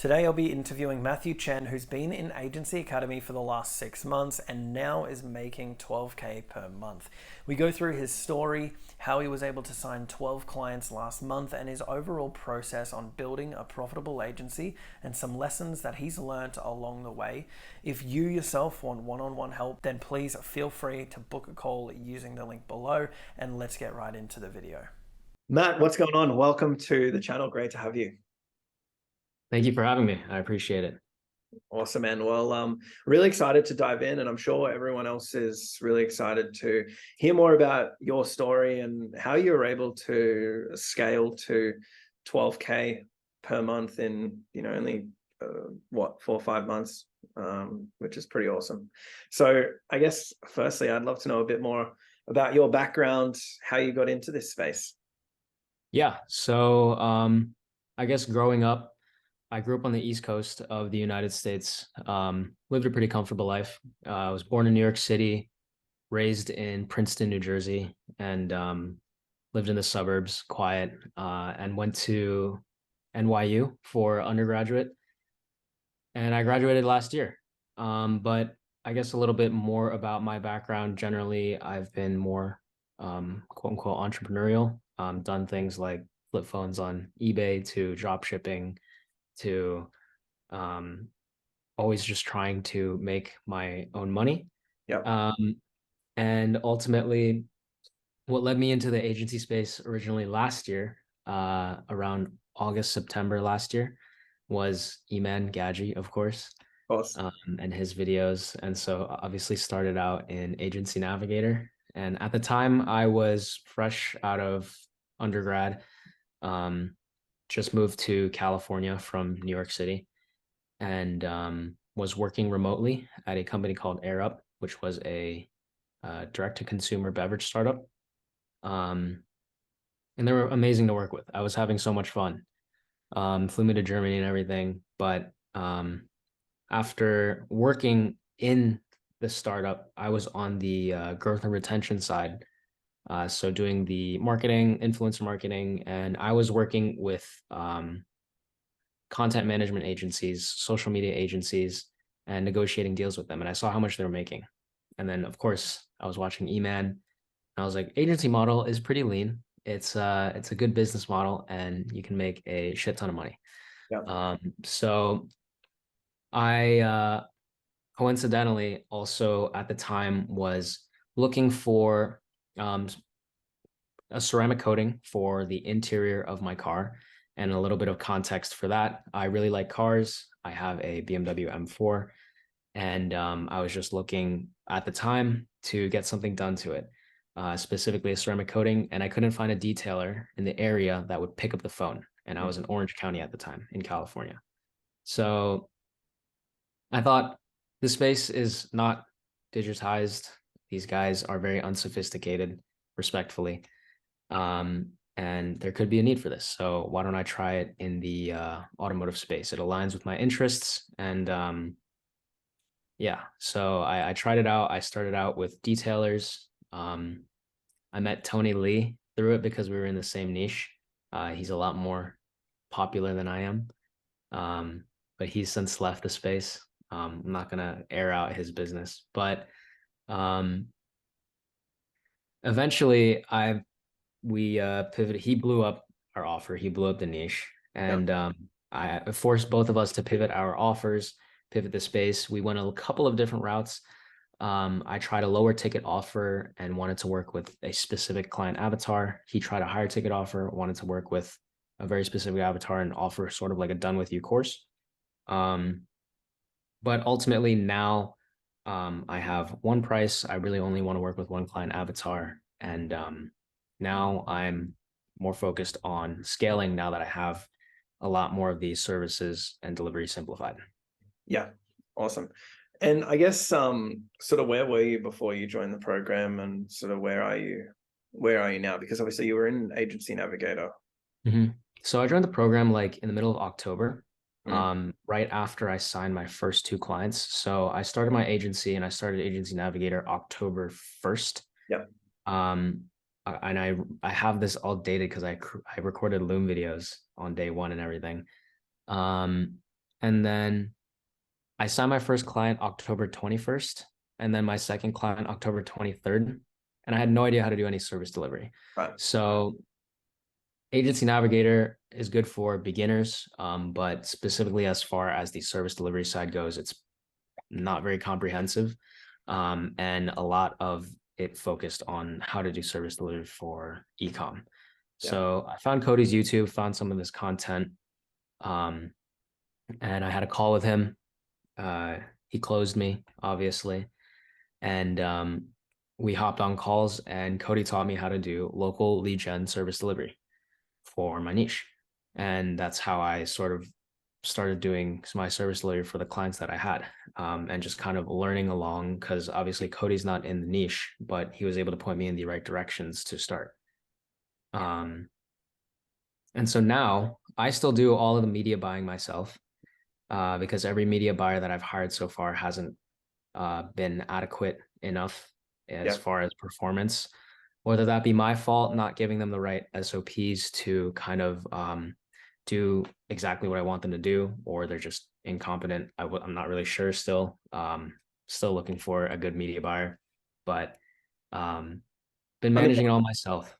Today I'll be interviewing Matthew Chen, who's been in Agency Academy for the last 6 months and now is making 12K per month. We go through his story, how he was able to sign 12 clients last month, and his overall process on building a profitable agency and some lessons that he's learned along the way. If you yourself want one-on-one help, then please feel free to book a call using the link below, and let's get right into the video. Matt, what's going on? Welcome to the channel. Great to have you. Thank you for having me. I appreciate it. Awesome, man. Well, really excited to dive in, and I'm sure everyone else is really excited to hear more about your story and how you were able to scale to 12K per month in, only 4 or 5 months, which is pretty awesome. So I guess firstly, I'd love to know a bit more about your background, how you got into this space. Yeah. So I guess growing up, I grew up on the East Coast of the United States, lived a pretty comfortable life. I was born in New York City, raised in Princeton, New Jersey, and lived in the suburbs, quiet, and went to NYU for undergraduate. And I graduated last year. But I guess a little bit more about my background. Generally, I've been more quote unquote entrepreneurial, done things like flip phones on eBay to drop shipping to um, always just trying to make my own money. Yep. And ultimately, what led me into the agency space originally last year, around August, September last year, was Eman Gadji, of course, Awesome. and his videos. And so obviously started out in Agency Navigator. And at the time, I was fresh out of undergrad, just moved to California from New York City, and was working remotely at a company called AirUp, which was a direct-to-consumer beverage startup. And they were amazing to work with. I was having so much fun. Flew me to Germany and everything. But after working in the startup, I was on the growth and retention side. So doing the marketing, influencer marketing, and I was working with content management agencies, social media agencies, and negotiating deals with them. And I saw how much they were making. And then, of course, I was watching Eman. I was like, agency model is pretty lean. It's a good business model, and you can make a shit ton of money. Yep. So I coincidentally also at the time was looking for a ceramic coating for the interior of my car. And a little bit of context for that, I really like cars. I have a BMW M4, and I was just looking at the time to get something done to it, specifically a ceramic coating, and I couldn't find a detailer in the area that would pick up the phone. And I was in Orange County at the time in California. So I thought this space is not digitized. These guys are very unsophisticated, respectfully. And there could be a need for this. So why don't I try it in the automotive space? It aligns with my interests. And yeah, so I tried it out. I started out with detailers. I met Tony Lee through it because we were in the same niche. He's a lot more popular than I am. But he's since left the space. I'm not gonna air out his business, but eventually we pivoted. He blew up our offer. He blew up the niche, Yep. and I forced both of us to pivot our offers, pivot the space. We went a couple of different routes. I tried a lower ticket offer and wanted to work with a specific client avatar. He tried a higher ticket offer, wanted to work with a very specific avatar and offer sort of like a done with you course. But ultimately now I have one price. I really only want to work with one client avatar. And now I'm more focused on scaling now that I have a lot more of these services and delivery simplified. Yeah, awesome. And I guess sort of where were you before you joined the program, and sort of where are you now? Because obviously you were in Agency Navigator. Mm-hmm. So I joined the program like in the middle of October, Mm. right after I signed my first two clients. So I started my agency and I started Agency Navigator October 1st. Yep. Um, and I have this all dated because I recorded Loom videos on day one and everything. Um, And then I signed my first client October 21st, and then my second client October 23rd. And I had no idea how to do any service delivery. Right. So Agency Navigator is good for beginners, but specifically as far as the service delivery side goes, it's not very comprehensive. And a lot of it focused on how to do service delivery for ecom. Yeah. So I found Cody's YouTube, found some of this content, um, and I had a call with him. He closed me, obviously, and we hopped on calls, and Cody taught me how to do local lead gen service delivery for my niche. And that's how I sort of started doing my service delivery for the clients that I had, and just kind of learning along because obviously Cody's not in the niche, but he was able to point me in the right directions to start. Um, and so now I still do all of the media buying myself, because every media buyer that I've hired so far hasn't been adequate enough as Yeah. far as performance, whether that be my fault, not giving them the right SOPs to kind of do exactly what I want them to do, or they're just incompetent. I'm not really sure still. Still looking for a good media buyer, but um, been I mean, managing it all myself.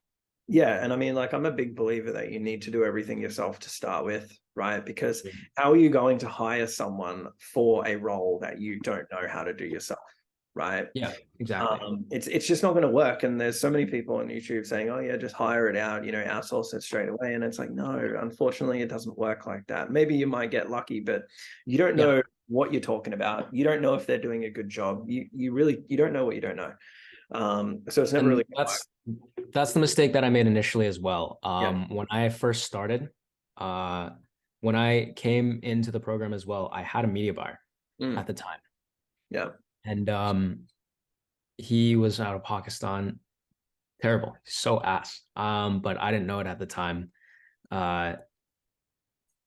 yeah, and I mean, like, I'm a big believer that you need to do everything yourself to start with, right? Because how are you going to hire someone for a role that you don't know how to do yourself, right? Yeah, exactly. It's just not going to work. And there's so many people on YouTube saying, "Oh yeah, just hire it out, outsource it straight away." And it's like, no, unfortunately, it doesn't work like that. Maybe you might get lucky, but you don't Yeah. know what you're talking about. You don't know if they're doing a good job. You don't know what you don't know. So it's never And really going to work. that's the mistake that I made initially as well. Yeah. When I first started, when I came into the program as well, I had a media buyer at Mm. the time, Yeah. and he was out of Pakistan. Terrible, so ass. But I didn't know it at the time, uh,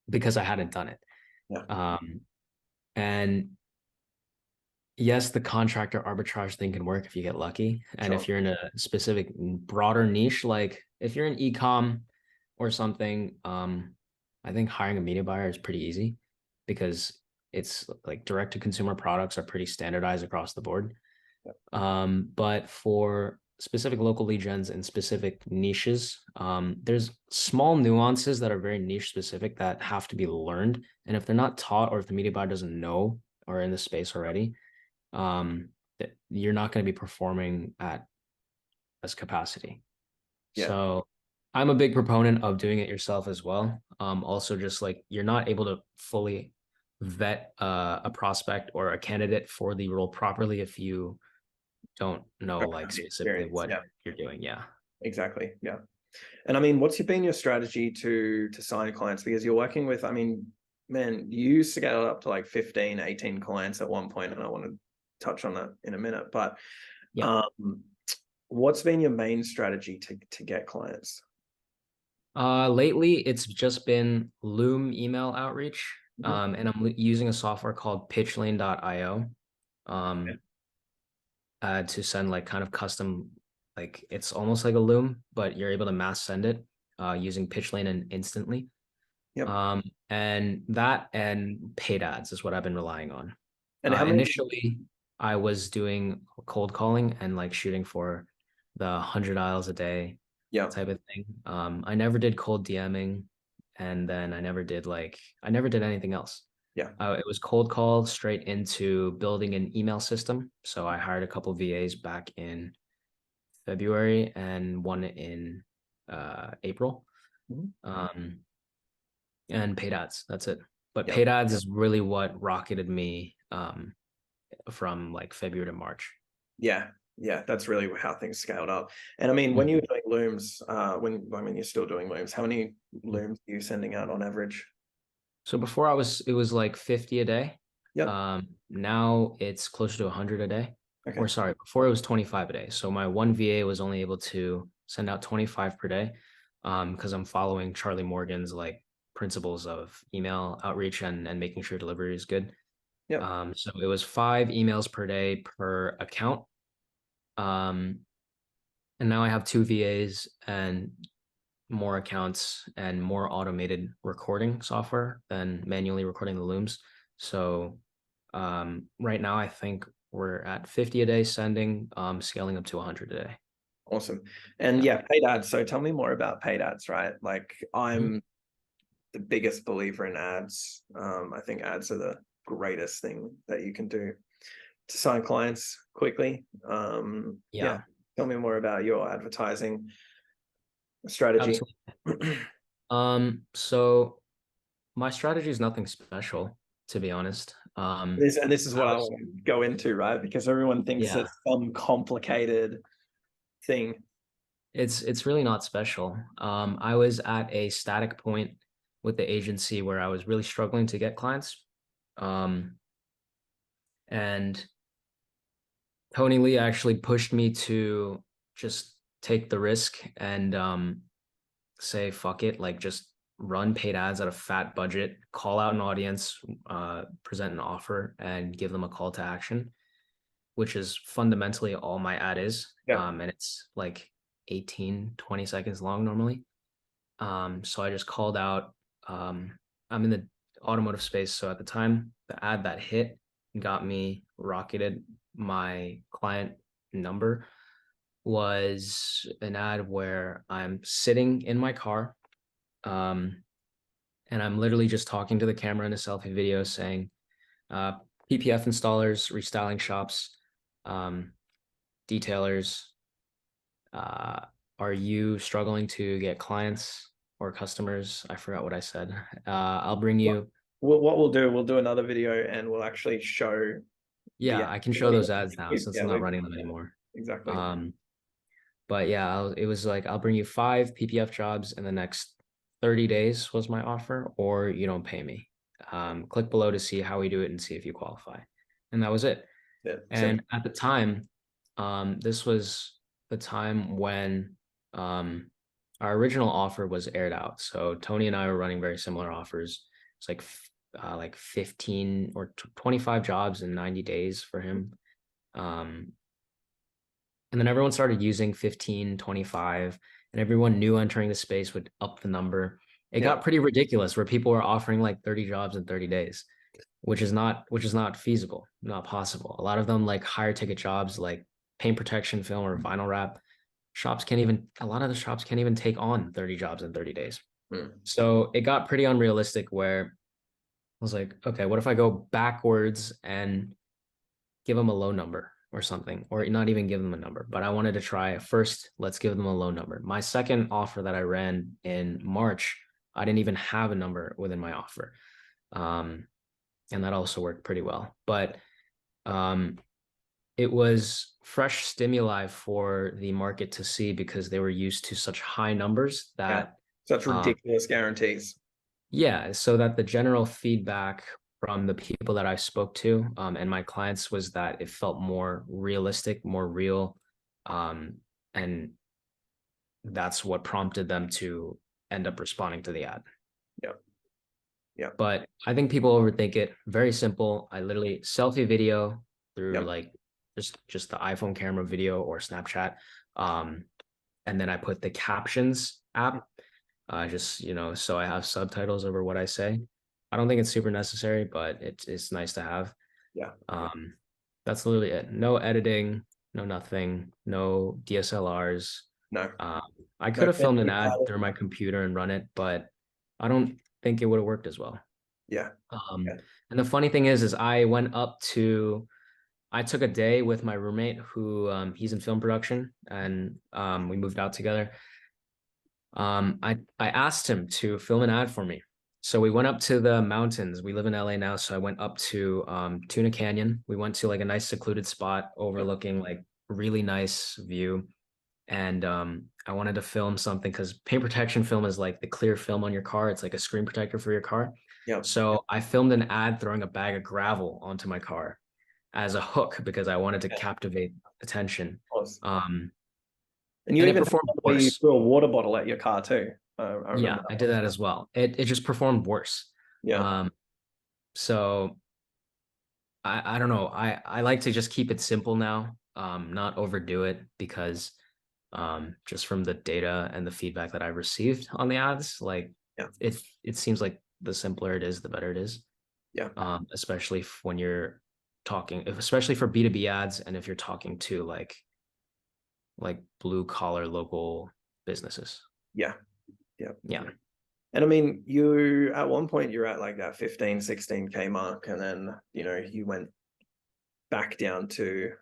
because I hadn't done it. Yeah. Um, and yes, the contractor arbitrage thing can work if you get lucky. And if Sure. you're in a specific broader niche, like if you're in ecom or something, I think hiring a media buyer is pretty easy because it's like direct to consumer products are pretty standardized across the board. Yeah. But for specific local lead gens and specific niches, there's small nuances that are very niche specific that have to be learned. And if they're not taught or if the media buyer doesn't know or in the space already, um, you're not going to be performing at this capacity. Yeah. So I'm a big proponent of doing it yourself as well. Also, just like you're not able to fully vet a prospect or a candidate for the role properly if you don't know Don't like have the specifically experience. what Yeah. you're doing. Yeah. Exactly. Yeah. And I mean, what's been your strategy to sign clients? Because you're working with, I mean, man, you scaled up to like 15, 18 clients at one point, and I want to touch on that in a minute. But Yeah. um, what's been your main strategy to get clients? Lately it's just been Loom email outreach. Mhm. And I'm using a software called pitchlane.io. Um, to send like kind of custom, like it's almost like a Loom, but you're able to mass send it using PitchLane and instantly. Yep. And that and paid ads is what I've been relying on. And how many? Initially, I was doing cold calling and like shooting for the 100 dials a day Yeah. type of thing. I never did cold DMing, and then I never did anything else. Yeah. It was cold call straight into building an email system. So I hired a couple of VAs back in February and one in April. Mhm. Um, and paid ads. That's it. But Yeah. paid ads is really what rocketed me from like February to March. Yeah. Yeah. That's really how things scaled up. And I mean, when you Mhm. were doing looms, when I mean you're still doing looms, how many looms are you sending out on average? So before it was like 50 a day. Yep. Now it's closer to 100 a day. Or Okay. sorry, before it was 25 a day. So my one VA was only able to send out 25 per day, because I'm following Charlie Morgan's like principles of email outreach and making sure delivery is good. Yep. So it was 5 emails per day per account. Um, and now I have two VAs, and more accounts and more automated recording software than manually recording the looms. So right now I think we're at 50 a day sending, scaling up to 100 a day. Awesome. And Yeah. yeah, paid ads. So tell me more about paid ads, right? Like Mhm. I'm the biggest believer in ads. I think ads are the greatest thing that you can do to sign clients quickly. Yeah, Yeah, tell me more about your advertising strategy. absolutely. So my strategy is nothing special, to be honest. This is I what I was, want to go into, right? Because everyone thinks yeah, it's some complicated thing. it's really not special. I was at a static point with the agency where I was really struggling to get clients. Um, and Tony Lee actually pushed me to just take the risk and say fuck it, like just run paid ads at a fat budget, call out an audience, present an offer, and give them a call to action, which is fundamentally all my ad is. Yeah, And it's like 18, 20 seconds long normally. So I just called out. I'm in the automotive space, so at the time, the ad that hit got me rocketed. My client number was an ad where I'm sitting in my car, um, and I'm literally just talking to the camera in a selfie video saying, PPF installers, restyling shops, um, detailers, uh, are you struggling to get clients or customers? I forgot what I said. I'll bring you. what we'll do, we'll do another video and we'll actually show the Yeah, ad I can show running. those ads now since Yeah, I'm not running them yeah, anymore. exactly. Um, but yeah, it was like I'll bring you 5 PPF jobs in the next 30 days was my offer, or you don't pay me. Click below to see how we do it and see if you qualify. And that was it. Yeah, And simple. at the time, this was the time when our original offer was aired out. So Tony and I were running very similar offers. It's like 15 or 25 jobs in 90 days for him. Um, and then everyone started using 15, 25, and everyone new entering the space would up the number. It Yeah, got pretty ridiculous where people were offering like 30 jobs in 30 days, which is not feasible, not possible. A lot of them like higher ticket jobs like paint protection film or vinyl wrap. A lot of the shops can't even take on 30 jobs in 30 days. mm. So it got pretty unrealistic where I was like, okay, what if I go backwards and give them a low number or something, or not even give them a number? But I wanted to try first, let's give them a low number. My second offer that I ran in March, I didn't even have a number within my offer. Um, and that also worked pretty well. But um, it was fresh stimuli for the market to see because they were used to such high numbers Yeah, that such um, ridiculous guarantees. yeah, so that the general feedback from the people that I spoke to and my clients was that it felt more realistic, more real, and that's what prompted them to end up responding to the ad. Yeah, yeah, But I think people overthink it. Very simple. I literally selfie video through yeah, like just the iPhone camera video or Snapchat. Um, and then I put the captions app, just so I have subtitles over what I say. I don't think it's super necessary, but it's nice to have. yeah. Um, that's literally it. No editing, no nothing, no DSLRs. No, Um, I no could have filmed an fancy ad part. through my computer and run it, but I don't think it would have worked as well. Yeah, Um, yeah, and the funny thing is I took a day with my roommate who he's in film production and we moved out together. I asked him to film an ad for me. So we went up to the mountains. We live in LA now, so I went up to Tuna Canyon. We went to like a nice secluded spot yeah, overlooking like really nice view. And I wanted to film something because paint protection film is like the clear film on your car. It's like a screen protector for your car. yeah. So I filmed an ad throwing a bag of gravel onto my car as a hook because I wanted to Yeah, of captivate attention. course. Um, And you and it even performed you worse. threw a water bottle at your car too. I remember Yeah, that I did one. that as well. It just performed worse. Yeah, Um, so I don't know. I like to just keep it simple now, not overdo it because just from the data and the feedback that I received on the ads. Like Yeah. it seems like the simpler it is, the better it is. Yeah. Especially when you're talking, especially for B2B ads, and if you're talking to like blue collar local businesses. Yeah. Yeah. Yeah. And I mean, you at one point you're at like that 15, 16K mark, and then you went back down to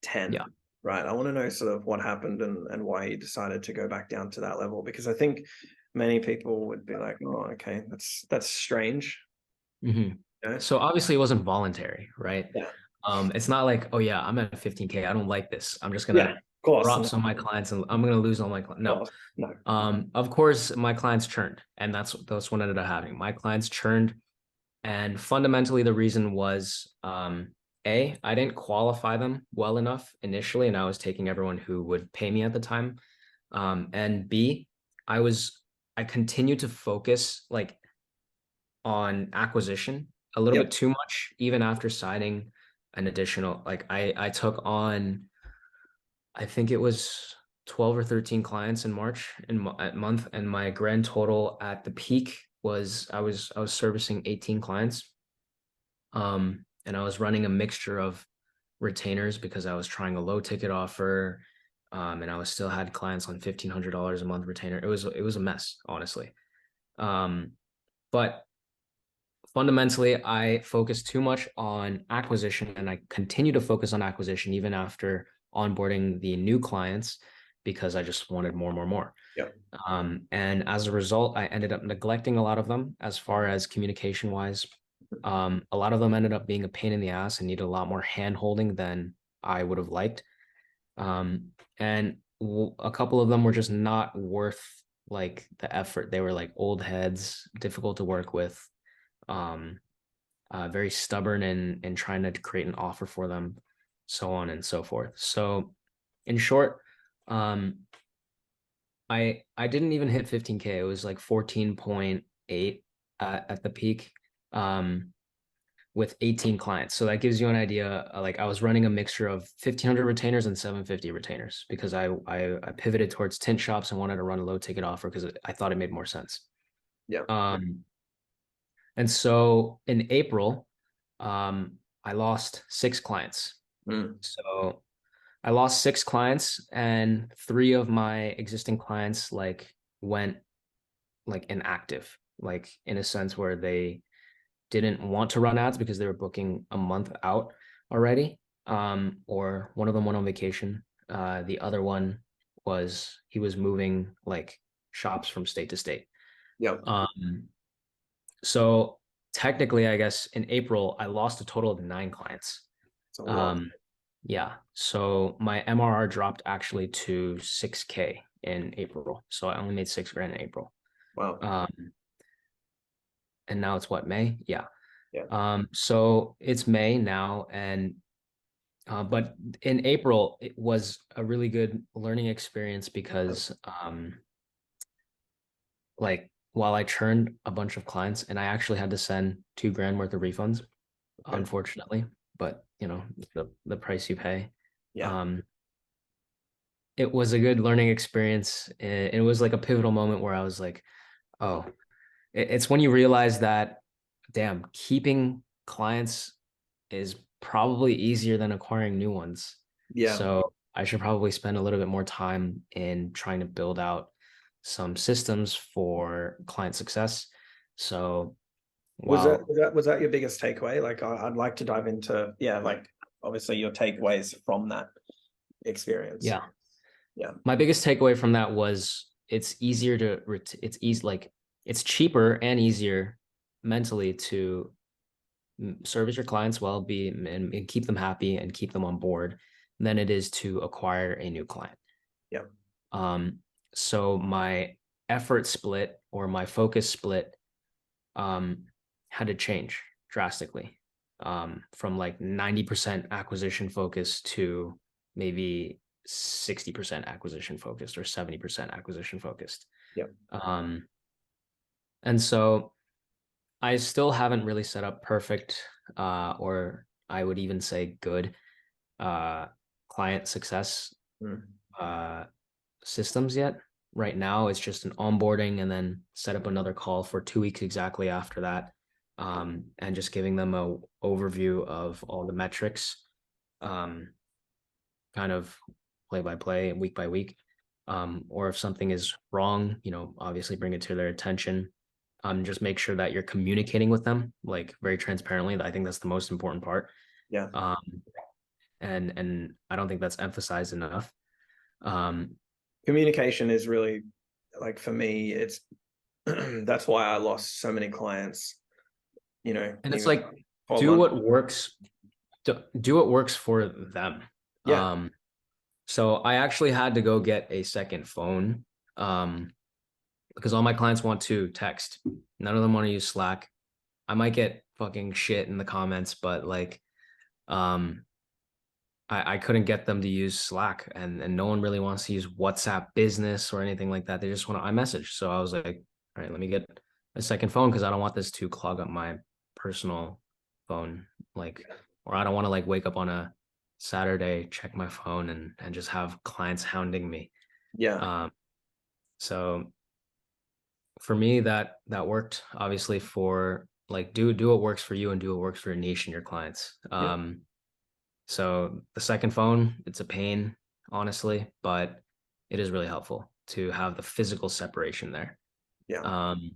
10, Yeah. right? I want to know sort of what happened and why you decided to go back down to that level, because I think many people would be like, oh, okay, that's strange. Mm-hmm. So obviously it wasn't voluntary, right? Yeah. It's not like, oh yeah, I'm at 15K. I don't like this. I'm just Yeah. gonna Of course. drop No, some of my clients and I'm gonna lose all my clients. of No. course. No. Of course my clients churned, and that's what ended up happening. My clients churned, and fundamentally the reason was I didn't qualify them well enough initially, and I was taking everyone who would pay me at the time. And B, I continued to focus like on acquisition a little Yep. bit too much, even after signing an additional, like I took on, I think it was 12 or 13 clients in March at month, and my grand total at the peak was I was servicing 18 clients. And I was running a mixture of retainers because I was trying a low ticket offer. And I was still had clients on $1,500 a month retainer. It was a mess, honestly. But fundamentally, I focused too much on acquisition, and I continue to focus on acquisition even after onboarding the new clients because I just wanted more, more, more. Yep. And as a result, I ended up neglecting a lot of them as far as communication wise. A lot of them ended up being a pain in the ass and needed a lot more hand holding than I would have liked. And a couple of them were just not worth like the effort. They were like old heads, difficult to work with, um, very stubborn in trying to create an offer for them, so on and so forth. So, in short, um, I didn't even hit 15K. It was like 14.8 at the peak, with 18 clients. So that gives you an idea. Like I was running a mixture of 1,500 retainers and 750 retainers because I pivoted towards tint shops and wanted to run a low ticket offer because I thought it made more sense. Yeah. And so in April, I lost 6 clients. Mm. So I lost 6 clients, and 3 of my existing clients like went like inactive, like in a sense where they didn't want to run ads because they were booking a month out already. Or one of them went on vacation. The other one he was moving like shops from state to state. Yep. So technically, I guess in April, I lost a total of 9 clients. It's a lot. Um, yeah. So my MRR dropped actually to 6K in April. So I only made 6 grand in April. Wow. And now it's what, May? Yeah. Yeah. So it's May now, and but in April it was a really good learning experience because like while I churned a bunch of clients and I actually had to send 2 grand worth of refunds, Okay. unfortunately, but the price you pay. Yeah. Um, it was a good learning experience. It was like a pivotal moment where I was like, oh, it's when you realize that, damn, keeping clients is probably easier than acquiring new ones. Yeah. So I should probably spend a little bit more time in trying to build out some systems for client success. So Was that while your biggest takeaway? Like, I'd like to dive into, yeah, like obviously your takeaways from that experience. yeah, Yeah. my biggest takeaway from that was it's easier to it's easy, like it's cheaper and easier mentally to service your clients well, and keep them happy and keep them on board than it is to acquire a new client. Yeah. Um, so my effort split or my focus split had to change drastically, from like 90% acquisition focus to maybe 60% acquisition focused or 70% acquisition focused. Yeah. And so I still haven't really set up perfect, or I would even say good, uh, client success Mm. systems yet. Right now, it's just an onboarding and then set up another call for 2 weeks exactly after that, and just giving them a overview of all the metrics, um, kind of play by play, week by week. Or if something is wrong, obviously bring it to their attention. Just make sure that you're communicating with them like very transparently. I think that's the most important part. Yeah. Um, and I don't think that's emphasized enough. Um, Communication is really, like, for me, it's that's why I lost so many clients, and it's even like 12 do months. what works, do what works for them. Yeah. So I actually had to go get a second phone, because all my clients want to text. None of them want to use Slack. I might get fucking shit in the comments, but like, um, I couldn't get them to use Slack, and no one really wants to use WhatsApp Business or anything like that. They just want to iMessage. So I was like, all right, let me get a second phone because I don't want this to clog up my personal phone. Like, or I don't want to like wake up on a Saturday, check my phone and just have clients hounding me. Yeah. Um, so for me, that worked obviously for like do what works for you and do what works for your niche and your clients. Yeah. So the second phone, it's a pain, honestly, but it is really helpful to have the physical separation there. Yeah. Um,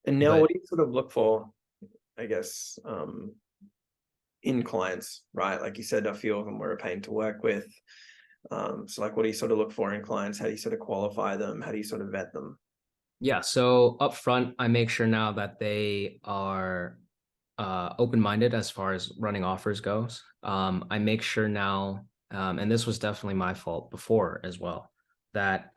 And now but what do you sort of look for, I guess, in clients, right? Like you said, a few of them were a pain to work with. So like, what do you sort of look for in clients? How do you sort of qualify them? How do you sort of vet them? yeah, so up front, I make sure now that they are open-minded as far as running offers goes. I make sure now, and this was definitely my fault before as well, that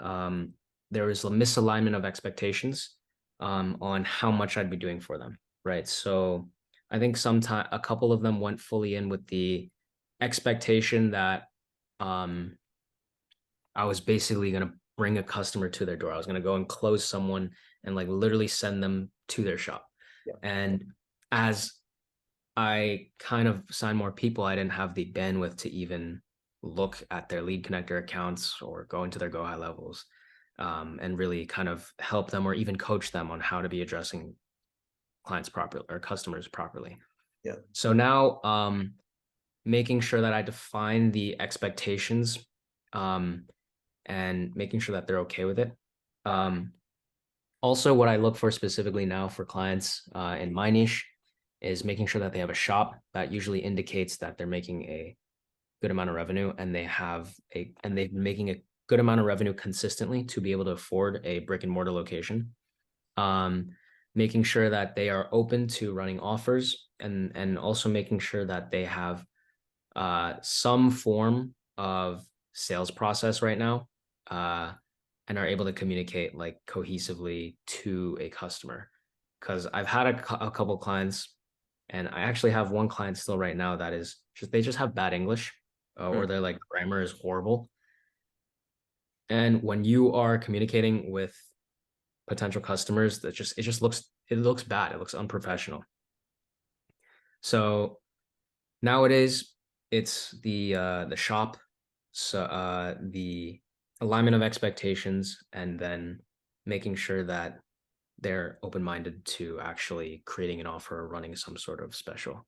there was a misalignment of expectations on how much I'd be doing for them, right? So I think sometime a couple of them went fully in with the expectation that um, I was basically going to bring a customer to their door. I was going to go and close someone and like literally send them to their shop. Yeah. And as I kind of signed more people, I didn't have the bandwidth to even look at their lead connector accounts or go into their go high levels, and really kind of help them or even coach them on how to be addressing clients properly or customers properly. Yeah. So now, making sure that I define the expectations, um, and making sure that they're okay with it. Um, Also, what I look for specifically now for clients in my niche is making sure that they have a shop that usually indicates that they're making a good amount of revenue and they've been making a good amount of revenue consistently to be able to afford a brick and mortar location. Um, Making sure that they are open to running offers and also making sure that they have some form of sales process right now, uh, and are able to communicate like cohesively to a customer. Because I've had a couple clients, and I actually have one client still right now that is just they just have bad English, or Mm. their like grammar is horrible. And when you are communicating with potential customers, it looks bad. It looks unprofessional. So nowadays, it's the shop, so the alignment of expectations, and then making sure that they're open-minded to actually creating an offer or running some sort of special.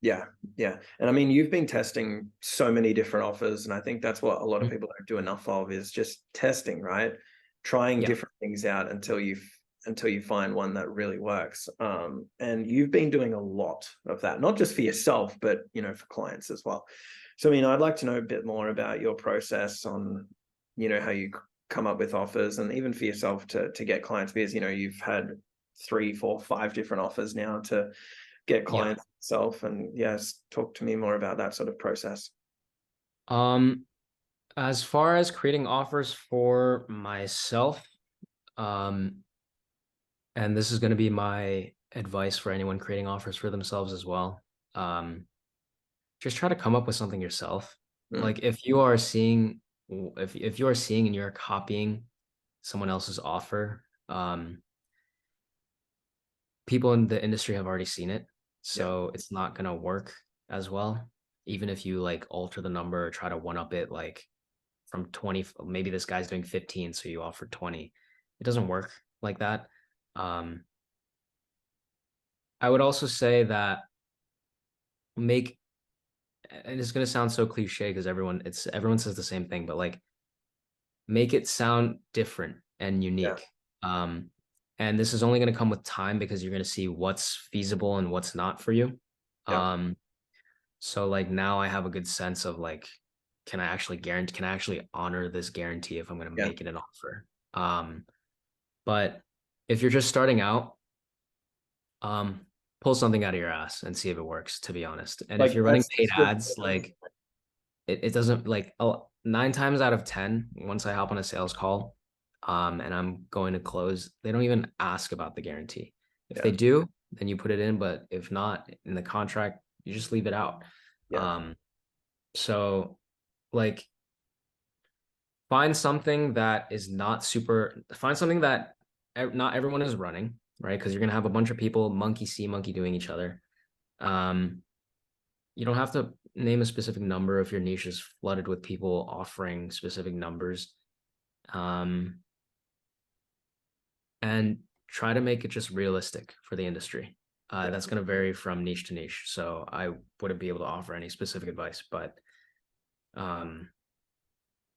Yeah. Yeah. And I mean, you've been testing so many different offers, and I think that's what a lot of Mhm. people don't do enough of, is just testing, right? Trying Yeah, different things out until you find one that really works. And you've been doing a lot of that, not just for yourself, but for clients as well. So I mean, I'd like to know a bit more about your process on, how you come up with offers, and even for yourself to get clients, because you've had 3, 4, 5 different offers now to get yeah. clients itself. And yes, talk to me more about that sort of process. Um, as far as creating offers for myself, um, and this is going to be my advice for anyone creating offers for themselves as well. Um, just try to come up with something yourself. Mm. Like if you are seeing and you're copying someone else's offer, people in the industry have already seen it, Yeah. so it's not gonna work as well. Even if you like alter the number or try to one up it like from 20, maybe this guy's doing 15, so you offer 20. It doesn't work like that. I would also say that make, and it's going to sound so cliche because everyone says the same thing, but like make it sound different and Yeah. unique. And this is only going to come with time because you're going to see what's feasible and what's not for you. Yeah. So like now I have a good sense of like, can I actually honor this guarantee if I'm going to Yeah. make it an offer? But if you're just starting out, um, pull something out of your ass and see if it works, to be honest. And if Like you're running paid that's good. ads, like it doesn't like, oh, 9 times out of 10, once I hop on a sales call, and I'm going to close, they don't even ask about the guarantee. If they Yeah. do, then you put it in, but if not in the contract, you just leave it out. Yeah. Um, so like find something that is not super, find something that not everyone is running, right? Because you're gonna have a bunch of people monkey see, monkey doing each other. Um, you don't have to name a specific number if your niche is flooded with people offering specific numbers. Um, and try to make it just realistic for the industry. Yeah. That's going to vary from niche to niche. So I wouldn't be able to offer any specific advice, but um,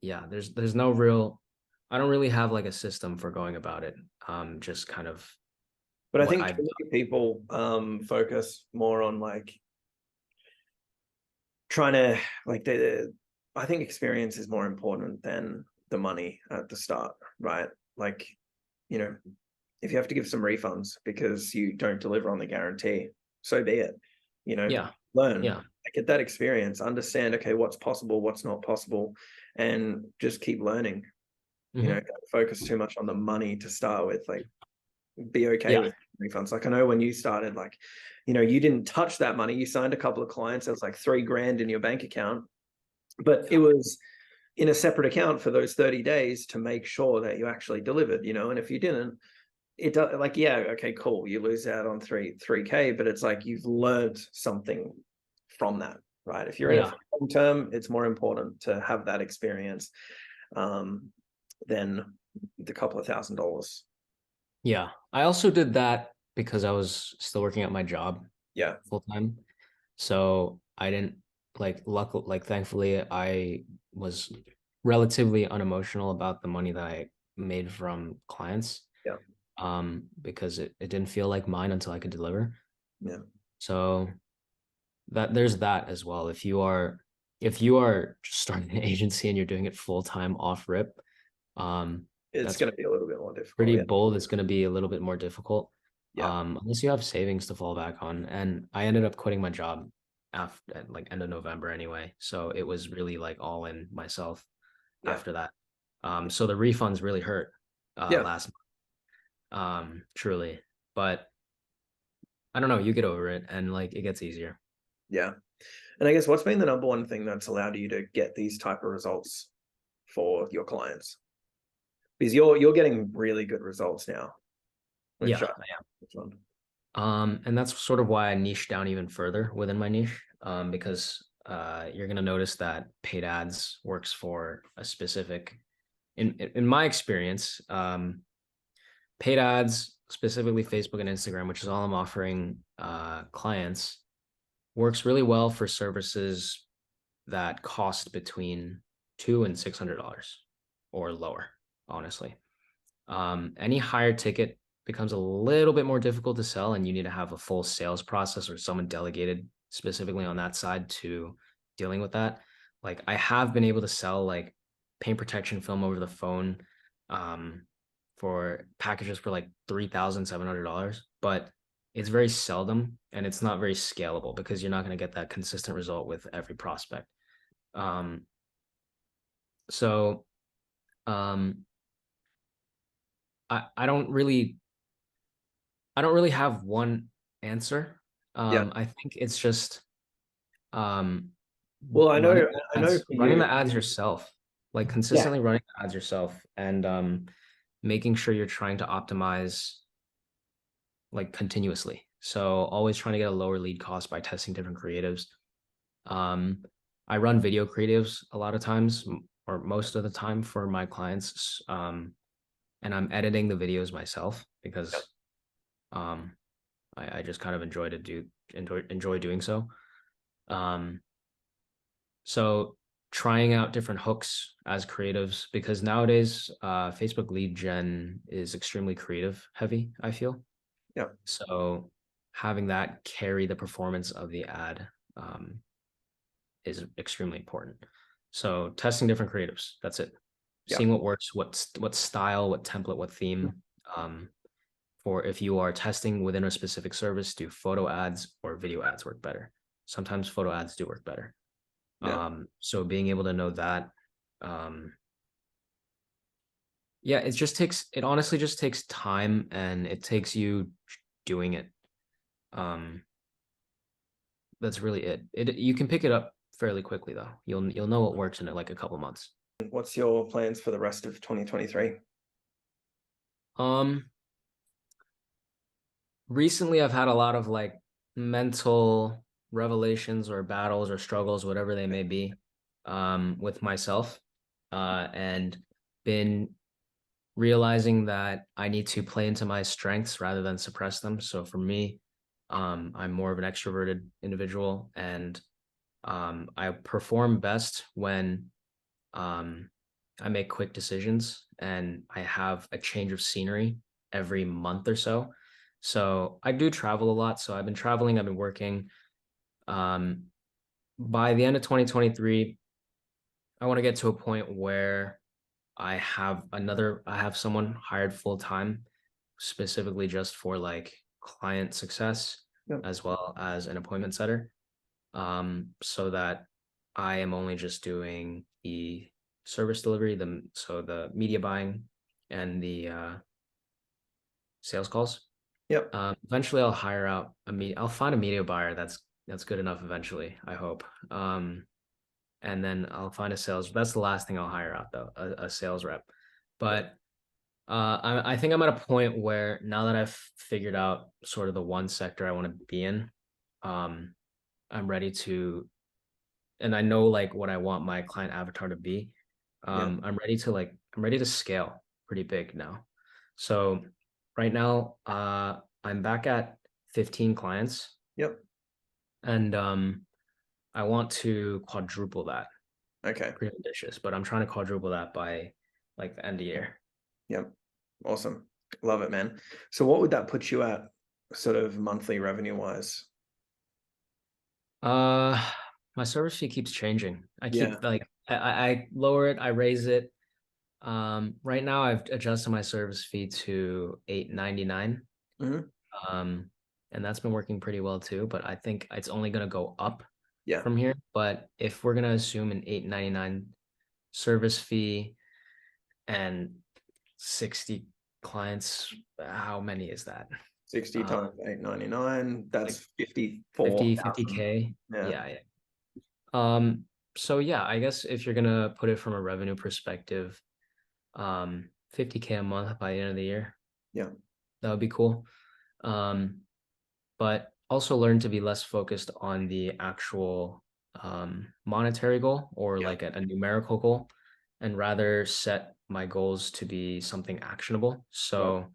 yeah, there's no real, I don't really have like a system for going about it. Just kind of But I what think I've too many people focus more on like trying to like I think experience is more important than the money at the start, right? Like, you know, if you have to give some refunds because you don't deliver on the guarantee, so be it. You know, yeah, learn, yeah. get that experience, understand, okay, what's possible, what's not possible, and just keep learning. You know, Hmm. don't focus too much on the money to start with. Like, be okay Yeah. with refunds. Like, I know when you started, like, you know, you didn't touch that money. You signed a couple of clients. It was like 3 grand in your bank account, but it was in a separate account for those 30 days to make sure that you actually delivered, you know, and if you didn't, it does like, yeah, okay, cool. You lose out on 3K, but it's like you've learned something from that, right? If you're in it Yeah. for long term, it's more important to have that experience um, than the couple of $1,000s. Yeah. I also did that because I was still working at my job Yeah. full time. So I didn't like thankfully I was relatively unemotional about the money that I made from clients. Yeah. Because it didn't feel like mine until I could deliver. Yeah. So that there's that as well. If you are just starting an agency and you're doing it full time off rip, um, It's that's going to be a little bit more difficult. pretty Yeah. bold. It's going to be a little bit more difficult, Yeah. unless you have savings to fall back on. And I ended up quitting my job after at like end of November anyway, so it was really like all in myself Yeah. after that. So the refunds really hurt Yeah. last month, truly, but I don't know, you get over it and like it gets easier. Yeah. And I guess what's been the number one thing that's allowed you to get these type of results for your clients? Because you're getting really good results now, which Yeah, which one? and that's sort of why I niche down even further within my niche, because you're gonna notice that paid ads works for a specific. In my experience, paid ads, specifically Facebook and Instagram, which is all I'm offering clients, works really well for services that cost between $200 and $600 or lower, honestly. Any higher ticket becomes a little bit more difficult to sell, and you need to have a full sales process or someone delegated specifically on that side to dealing with that. Like I have been able to sell like paint protection film over the phone um, for packages for like $3,700, but it's very seldom and it's not very scalable because you're not going to get that consistent result with every prospect. Um, so um, I don't really have one answer. Yeah. I think it's just um, Well, I know for running you. the ads yourself, like Yeah. consistently running the ads yourself, and making sure you're trying to optimize like continuously. So always trying to get a lower lead cost by testing different creatives. Um, I run video creatives a lot of times. or most of the time for my clients. And I'm editing the videos myself Yep. because um, I just kind of enjoy doing so. Um, so trying out different hooks as creatives because nowadays Facebook lead gen is extremely creative heavy, I feel. Yep. So having that carry the performance of the ad um, is extremely important. So testing different creatives, that's it. Yep. Seeing what works, what style, what template, what theme. Um, for if you are testing within a specific service, do photo ads or video ads work better? Sometimes photo ads do work better. Yeah. So being able to know that, um, yeah, it honestly just takes time and it takes you doing it. Um, that's really it. You can pick it up fairly quickly though. You'll know what works in it like a couple months. What's your plans for the rest of 2023? Um, recently I've had a lot of like mental revelations or battles or struggles, whatever they may be, with myself, and been realizing that I need to play into my strengths rather than suppress them. So for me, I'm more of an extroverted individual, and I perform best when um, I make quick decisions and I have a change of scenery every month or so. So I do travel a lot. So I've been traveling, I've been working. Um, by the end of 2023, I want to get to a point where I have someone hired full time specifically just for like client success Yep. as well as an appointment setter. So that I am only just doing the service delivery, the media buying and the sales calls. Yep. Eventually I'll find a media buyer that's good enough eventually, I hope. And then I'll find a sales. That's the last thing I'll hire out though, a sales rep. Yep. But I think I'm at a point where now that I've figured out sort of the one sector I want to be in, um, I'm ready to, and I know like what I want my client avatar to be. Yep. I'm ready to scale pretty big now. So right now, I'm back at 15 clients, Yep. and I want to quadruple that. Okay. Pretty ambitious, but I'm trying to quadruple that by like the end of the year. Yep. Awesome. Love it, man. So what would that put you at sort of monthly revenue wise? Uh, my service fee keeps changing. I Yeah. keep like I lower it, I raise it. Right now I've adjusted my service fee to 8.99. Hmm. Um, and that's been working pretty well too, but I think it's only gonna go up Yeah. from here. But if we're gonna assume an 8.99 service fee and 60 clients, how many is that? 60 Uh, times 8.99. like That's 50 54,000. K. Yeah. Yeah, yeah. So yeah, I guess if you're gonna put it from a revenue perspective, 50K a month by the end of the year, Yeah. that would be cool. Um, but also learn to be less focused on the actual monetary goal or Yeah. like a numerical goal, and rather set my goals to be something actionable. Right. So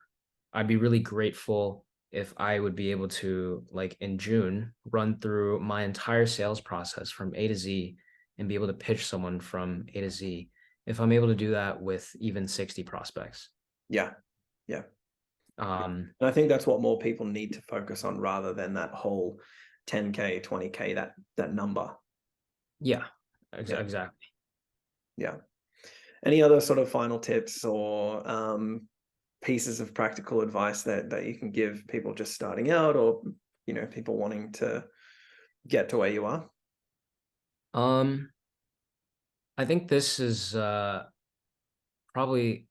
I'd be really grateful if I would be able to, like in June, run through my entire sales process from A to Z and be able to pitch someone from A to Z. If I'm able to do that with even 60 prospects. Yeah. Yeah. Um, And I think that's what more people need to focus on rather than that whole 10K, 20K, that number. yeah, Yeah. exactly. Yeah. Any other sort of final tips or pieces of practical advice that you can give people just starting out or people wanting to get to where you are? Um, I think this is probably,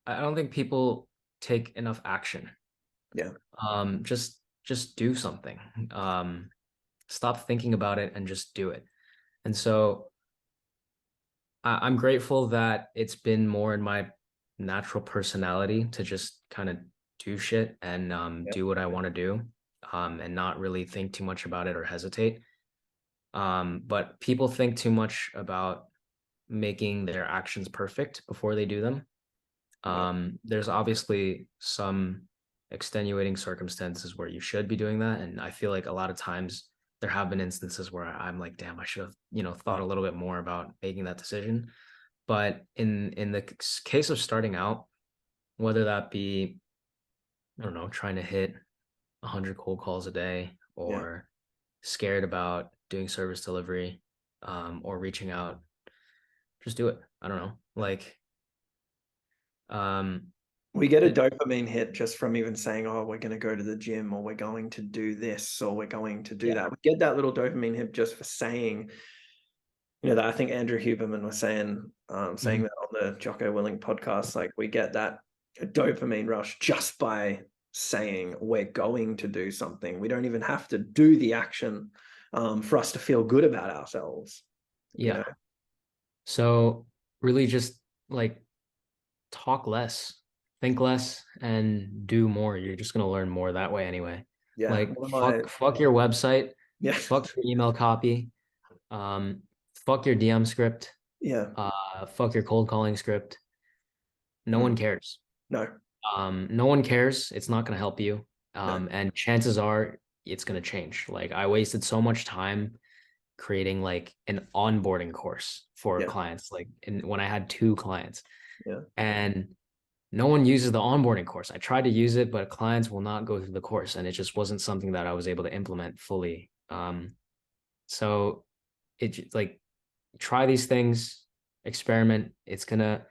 I don't think people take enough action. Yeah. Just do something. Stop thinking about it and just do it. And so I'm grateful that it's been more in my natural personality to just kind of do shit and Yeah. do what I want to do, and not really think too much about it or hesitate. But people think too much about making their actions perfect before they do them. Yeah. There's obviously some extenuating circumstances where you should be doing that. And I feel like a lot of times there have been instances where I'm like, damn, I should have, thought a little bit more about making that decision. But in the case of starting out, whether that be, I don't know, trying to hit 100 cold calls a day, Yeah. or scared about doing service delivery, or reaching out, just do it. I don't know. Like, um, We get a it, dopamine hit just from even saying, oh, we're going to go to the gym, or we're going to do this, or we're going to do yeah. that. We get that little dopamine hit just for saying, that I think Andrew Huberman was saying Mhm. that on the Jocko Willing podcast. Like, we get that dopamine rush just by saying we're going to do something. We don't even have to do the action for us to feel good about ourselves. You Yeah. know? So really just like talk less, think less, and do more. You're just gonna learn more that way anyway. Yeah. Like One of my fuck your website, yeah fuck your email copy, um, fuck your DM script, yeah fuck your cold calling script. No one mm, cares. no No one cares. It's not gonna help you. no And chances are it's gonna change. Like I wasted so much time creating like an onboarding course for yeah clients, like when I had two clients, yeah and no one uses the onboarding course. I tried to use it, but clients will not go through the course, and it just wasn't something that I was able to implement fully. So it like try these things, experiment. It's gonna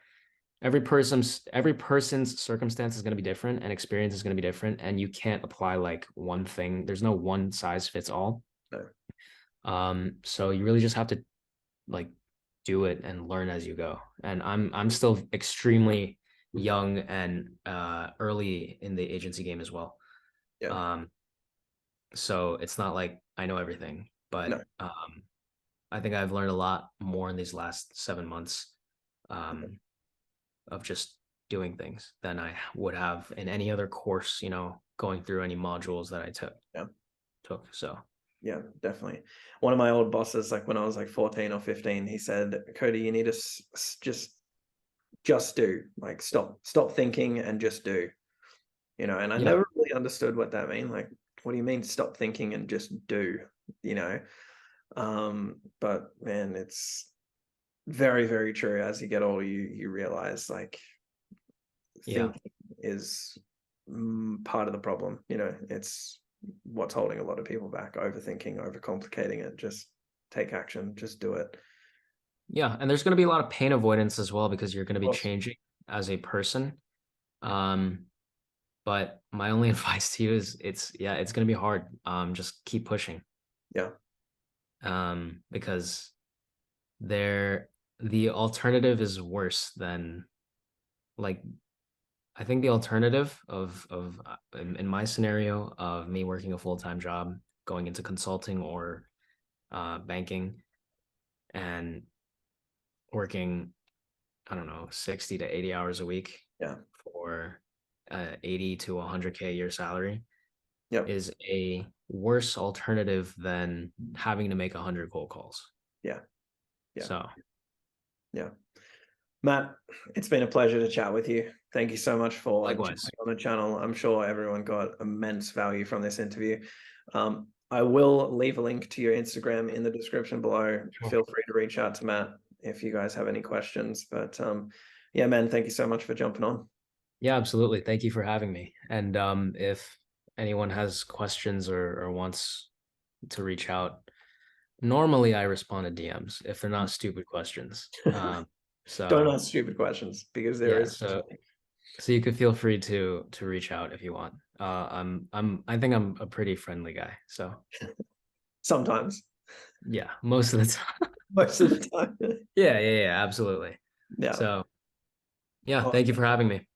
every person's circumstance is gonna be different, and experience is gonna be different, and you can't apply like one thing. There's no one size fits all. no So you really just have to like do it and learn as you go. And I'm still extremely young and early in the agency game as well. yeah Um, so it's not like I know everything, no but I think I've learned a lot more in these last 7 months, of just doing things than I would have in any other course, going through any modules that I yeah took. So yeah definitely. One of my old bosses, like when I was like 14 or 15, he said, Cody, you need to just do, like stop thinking and just do, and I yeah, never really understood what that mean. Like, what do you mean stop thinking and just do, you know but man, it's very, very true. As you get older, you realize, like, yeah, thinking is part of the problem. It's what's holding a lot of people back: overthinking, overcomplicating it. Just take action, just do it. yeah. And there's going to be a lot of pain avoidance as well because you're going to Of be course. changing as a person. Um, But my only advice to you is it's gonna be hard. Just keep pushing. Yeah. Because the alternative is worse than like I think the alternative of in my scenario of me working a full-time job, going into consulting or banking and working, I don't know, 60 to 80 hours a week Yeah. for 80 to 100K a year salary Yep. is a worse alternative than having to make 100 cold calls. Yeah. Yeah. So Yeah. Matt, it's been a pleasure to chat with you. Thank you so much for likewise. jumping on the channel. I'm sure everyone got immense value from this interview. I will leave a link to your Instagram in the description below. Sure. Feel free to reach out to Matt if you guys have any questions. But yeah, man, thank you so much for jumping on. Yeah, absolutely. Thank you for having me. And if anyone has questions or wants to reach out, normally I respond to DMs if they're not stupid questions. Don't So ask stupid questions, because there yeah, is so you could feel free to reach out if you want. I think I'm a pretty friendly guy. So sometimes, yeah, most of the time. most of the time. Yeah, absolutely. Yeah. So yeah, thank you for having me.